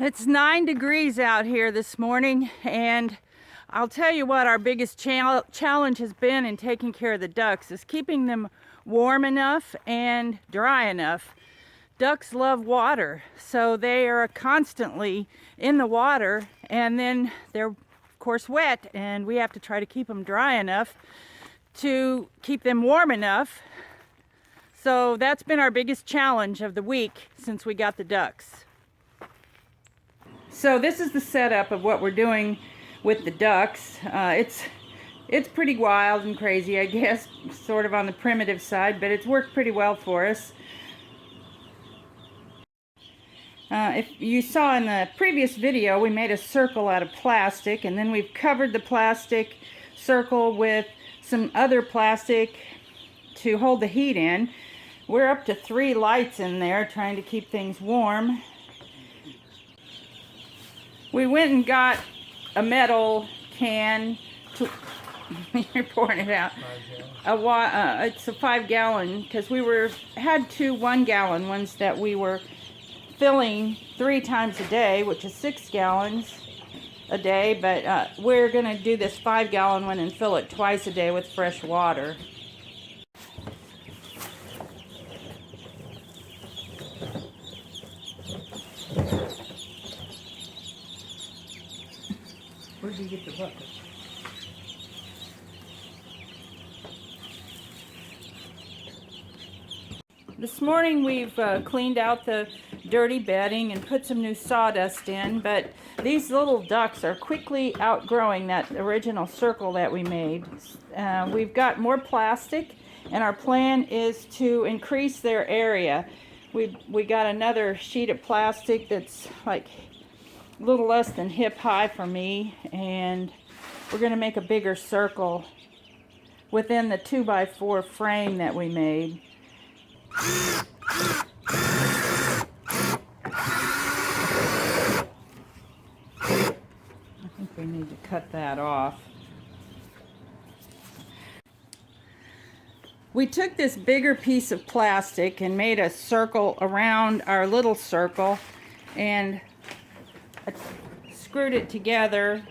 It's 9 degrees out here this morning, and I'll tell you what our biggest challenge has been in taking care of the ducks is keeping them warm enough and dry enough. Ducks love water, so they are constantly in the water, and then they're of course wet, and we have to try to keep them dry enough to keep them warm enough. So that's been our biggest challenge of the week since we got the ducks. So this is the setup of what we're doing with the ducks. It's pretty wild and crazy, I guess, sort of on the primitive side, but it's worked pretty well for us. If you saw in the previous video, we made a circle out of plastic, and then we've covered the plastic circle with some other plastic to hold the heat in. We're up to 3 lights in there trying to keep things warm. We went and got a metal can to you're pouring it out. It's a 5-gallon, because we had 2 1-gallon ones that we were filling 3 times a day, which is 6 gallons a day, but we're going to do this 5-gallon one and fill it twice a day with fresh water. Where did you get the bucket? This morning we've cleaned out the dirty bedding and put some new sawdust in, but these little ducks are quickly outgrowing that original circle that we made. We've got more plastic, and our plan is to increase their area. We got another sheet of plastic that's like a little less than hip high for me, and we're going to make a bigger circle within the 2x4 frame that we made. I think we need to cut that off. We took this bigger piece of plastic and made a circle around our little circle and screwed it together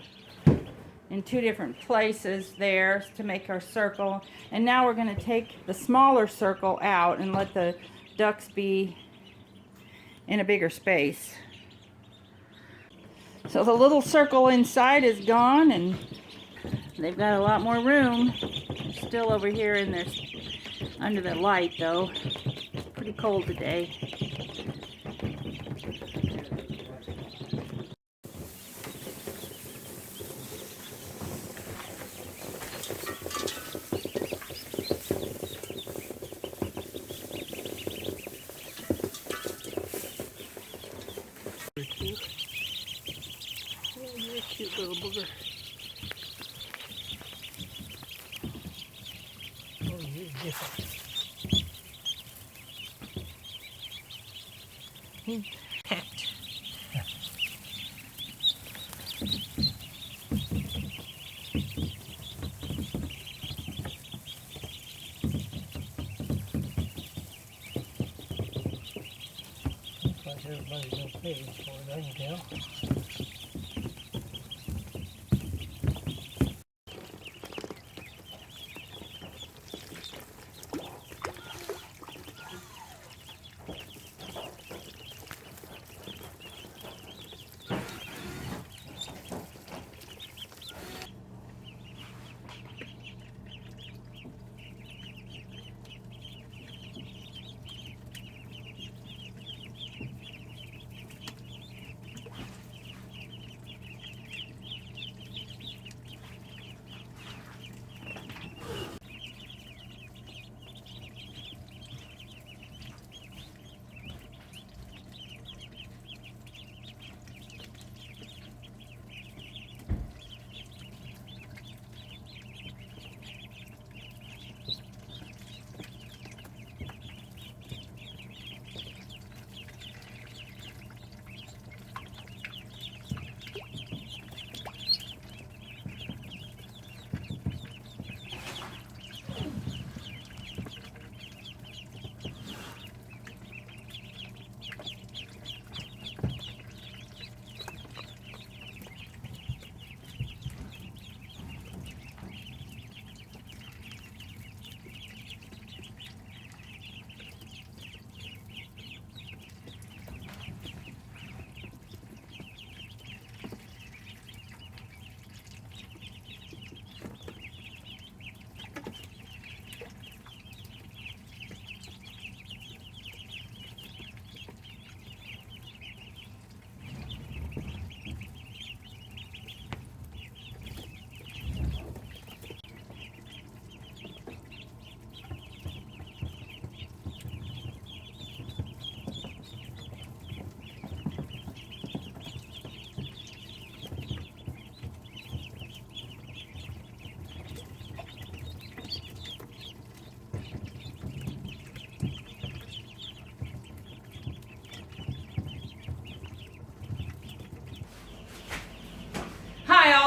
in 2 different places there to make our circle. And now we're going to take the smaller circle out and let the ducks be in a bigger space. So the little circle inside is gone, and they've got a lot more room. They're still over here in there under the light though. Pretty cold today. Cute little booger. Oh, he's different. He pecked. Looks like everybody's okay as far as I can tell.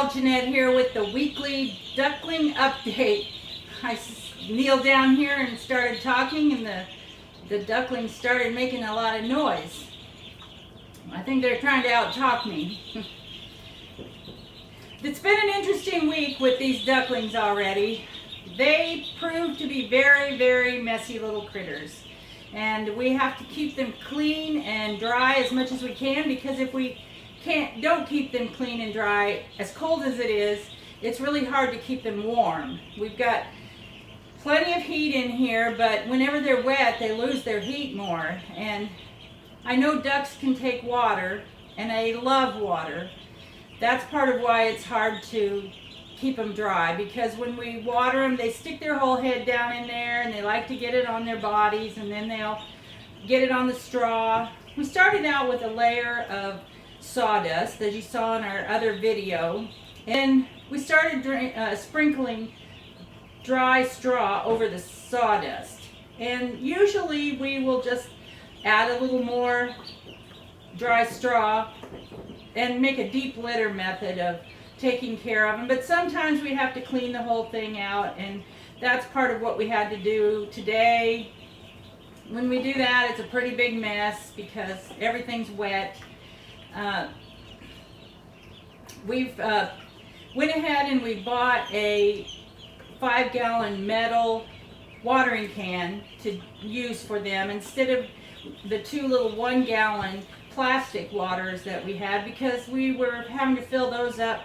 gal Jeanette here with the weekly duckling update. I kneeled down here and started talking, and the ducklings started making a lot of noise. I think they're trying to out-talk me. It's been an interesting week with these ducklings already. They proved to be very, very messy little critters. And we have to keep them clean and dry as much as we can, because if we don't keep them clean and dry, as cold as it is, it's really hard to keep them warm. We've got plenty of heat in here, but whenever they're wet, they lose their heat more. And I know ducks can take water, and they love water. That's part of why it's hard to keep them dry, because when we water them, they stick their whole head down in there, and they like to get it on their bodies, and then they'll get it on the straw. We started out with a layer of sawdust, as you saw in our other video, and we started sprinkling dry straw over the sawdust. And usually we will just add a little more dry straw and make a deep litter method of taking care of them, but sometimes we have to clean the whole thing out, and that's part of what we had to do today. When we do that, it's a pretty big mess because everything's wet. We've went ahead and we bought a 5-gallon metal watering can to use for them instead of the 2 little 1-gallon plastic waters that we had, because we were having to fill those up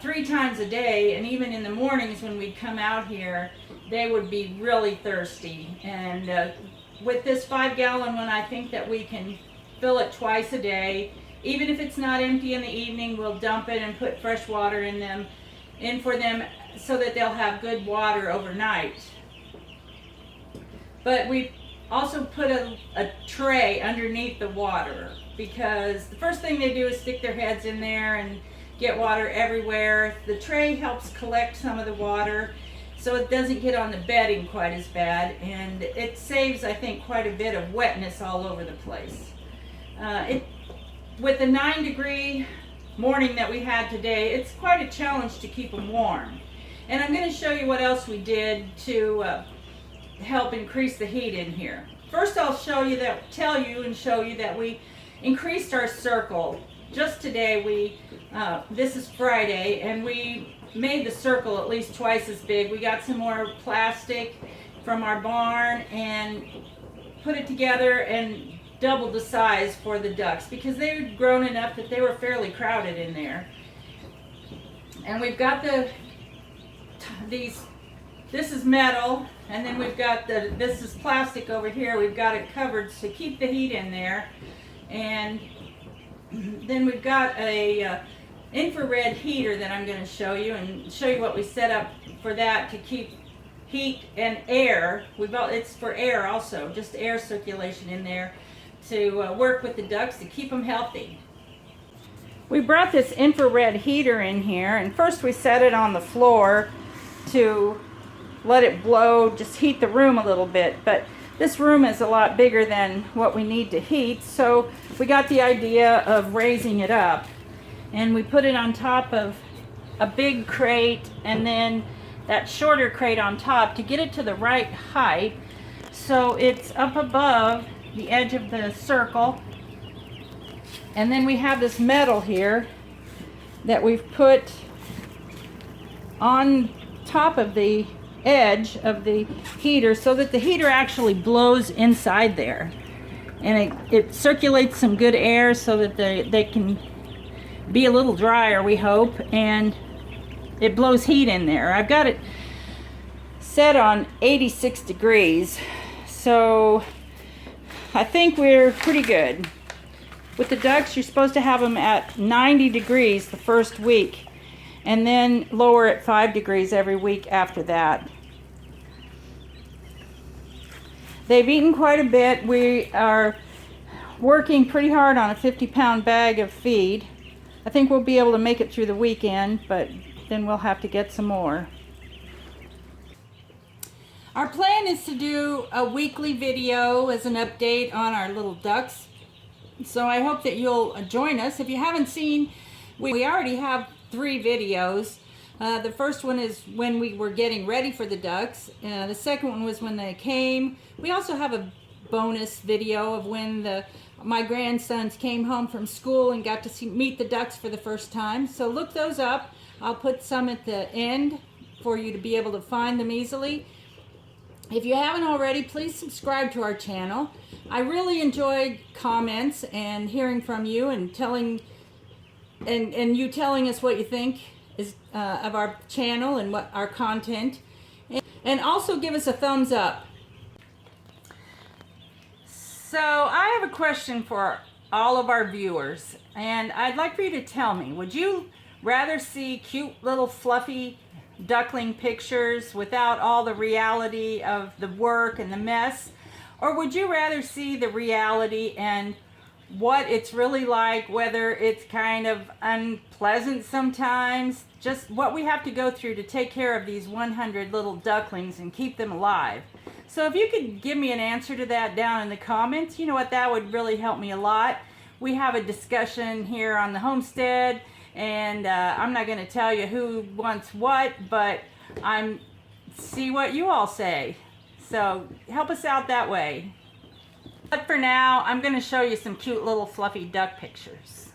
3 times a day, and even in the mornings when we'd come out here, they would be really thirsty. And with this 5-gallon one, I think that we can fill it twice a day. Even if it's not empty in the evening, we'll dump it and put fresh water in for them so that they'll have good water overnight. But we also put a tray underneath the water, because the first thing they do is stick their heads in there and get water everywhere. The tray helps collect some of the water so it doesn't get on the bedding quite as bad, and it saves, I think, quite a bit of wetness all over the place. With the 9-degree morning that we had today, it's quite a challenge to keep them warm. And I'm going to show you what else we did to help increase the heat in here. First, I'll tell you that we increased our circle. Just today, this is Friday, and we made the circle at least twice as big. We got some more plastic from our barn and put it together and doubled the size for the ducks, because they had grown enough that they were fairly crowded in there. And we've got this is metal, and then we've got this is plastic over here. We've got it covered to keep the heat in there. And then we've got a infrared heater that I'm going to show you, and show you what we set up for that to keep heat and air. It's for air also, just air circulation in there to work with the ducks to keep them healthy. We brought this infrared heater in here, and first we set it on the floor to let it blow, just heat the room a little bit. But this room is a lot bigger than what we need to heat, so we got the idea of raising it up. And we put it on top of a big crate, and then that shorter crate on top to get it to the right height, so it's up above the edge of the circle. And then we have this metal here that we've put on top of the edge of the heater, so that the heater actually blows inside there, and it circulates some good air so that they can be a little drier, we hope, and it blows heat in there. I've got it set on 86 degrees, so I think we're pretty good. With the ducks, you're supposed to have them at 90 degrees the first week, and then lower at 5 degrees every week after that. They've eaten quite a bit. We are working pretty hard on a 50-pound bag of feed. I think we'll be able to make it through the weekend, but then we'll have to get some more. Our plan is to do a weekly video as an update on our little ducks. So I hope that you'll join us. If you haven't seen, we already have 3 videos. The first one is when we were getting ready for the ducks. The second one was when they came. We also have a bonus video of when my grandsons came home from school and got to meet the ducks for the first time. So look those up. I'll put some at the end for you to be able to find them easily. If you haven't already, please subscribe to our channel. I really enjoyed comments and hearing from you and telling us what you think of our channel and what our content, and also give us a thumbs up. So I have a question for all of our viewers, and I'd like for you to tell me, would you rather see cute little fluffy duckling pictures without all the reality of the work and the mess, or would you rather see the reality and what it's really like, whether it's kind of unpleasant sometimes, just what we have to go through to take care of these 100 little ducklings and keep them alive? So if you could give me an answer to that down in the comments, you know what, that would really help me a lot. We have a discussion here on the homestead, and I'm not going to tell you who wants what, but I'm see what you all say. So help us out that way. But for now, I'm going to show you some cute little fluffy duck pictures.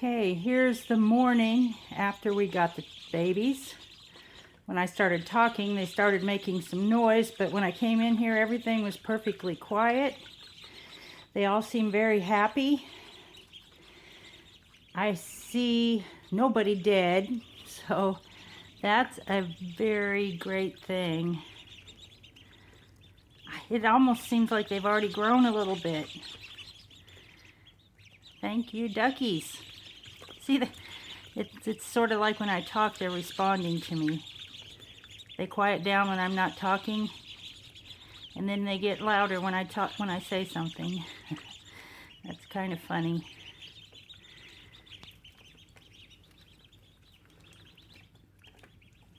Okay, here's the morning after we got the babies. When I started talking, they started making some noise, but when I came in here, everything was perfectly quiet. They all seem very happy. I see nobody dead, so that's a very great thing. It almost seems like they've already grown a little bit. Thank you, duckies. See, it's sort of like when I talk, they're responding to me. They quiet down when I'm not talking, and then they get louder when I say something. That's kind of funny.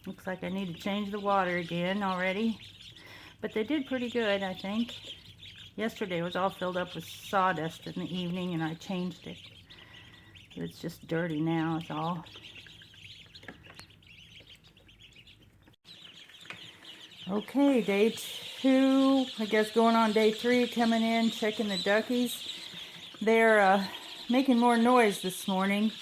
Looks like I need to change the water again already, but they did pretty good, I think. Yesterday it was all filled up with sawdust in the evening, and I changed it. It's just dirty now, is all. Okay, day 2, I guess going on day 3, coming in, checking the duckies. They're making more noise this morning.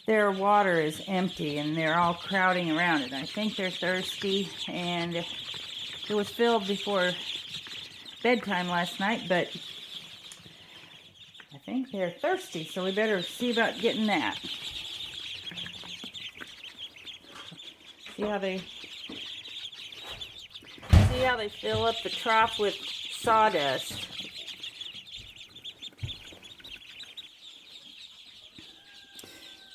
Their water is empty and they're all crowding around it. I think they're thirsty, and it was filled before bedtime last night, but I think they're thirsty, so we better see about getting that. See how they fill up the trough with sawdust.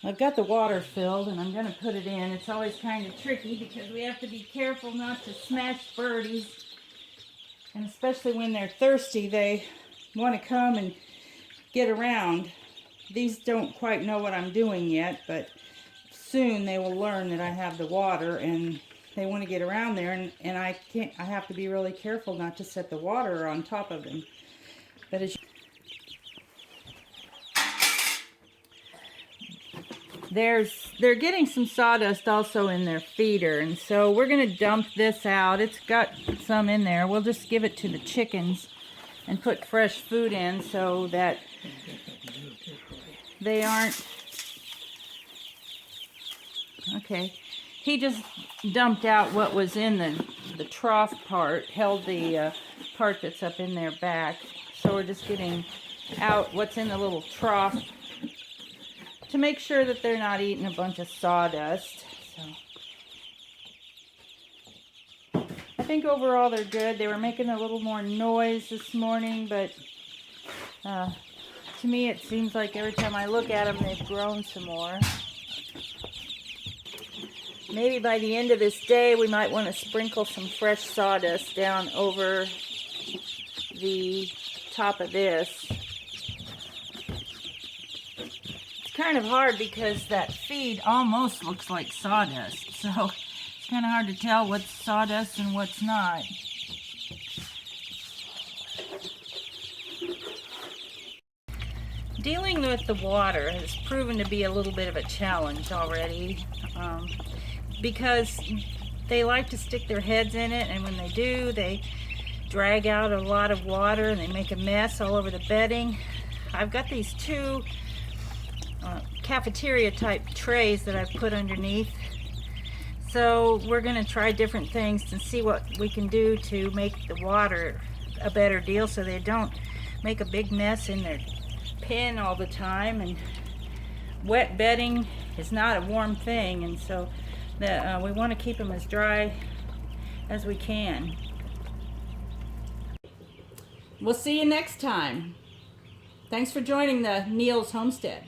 I've got the water filled and I'm going to put it in. It's always kind of tricky because we have to be careful not to smash birdies. And especially when they're thirsty, they want to come and get around. These don't quite know what I'm doing yet, but soon they will learn that I have the water and they want to get around there, and I have to be really careful not to set the water on top of them. But as they're getting some sawdust also in their feeder, and so we're going to dump this out. It's got some in there. We'll just give it to the chickens and put fresh food in so that they aren't... Okay. He just dumped out what was in the trough part, held the part that's up in their back. So we're just getting out what's in the little trough to make sure that they're not eating a bunch of sawdust. So I think overall they're good. They were making a little more noise this morning, but to me it seems like every time I look at them they've grown some more. Maybe by the end of this day we might want to sprinkle some fresh sawdust down over the top of this. It's kind of hard because that feed almost looks like sawdust, so it's kind of hard to tell what's sawdust and what's not. Dealing with the water has proven to be a little bit of a challenge already. Because they like to stick their heads in it, and when they do, they drag out a lot of water and they make a mess all over the bedding. I've got these 2 cafeteria type trays that I've put underneath, so we're going to try different things to see what we can do to make the water a better deal so they don't make a big mess in their pen all the time. And wet bedding is not a warm thing, and so we want to keep them as dry as we can. We'll see you next time. Thanks for joining the Neil's Homestead.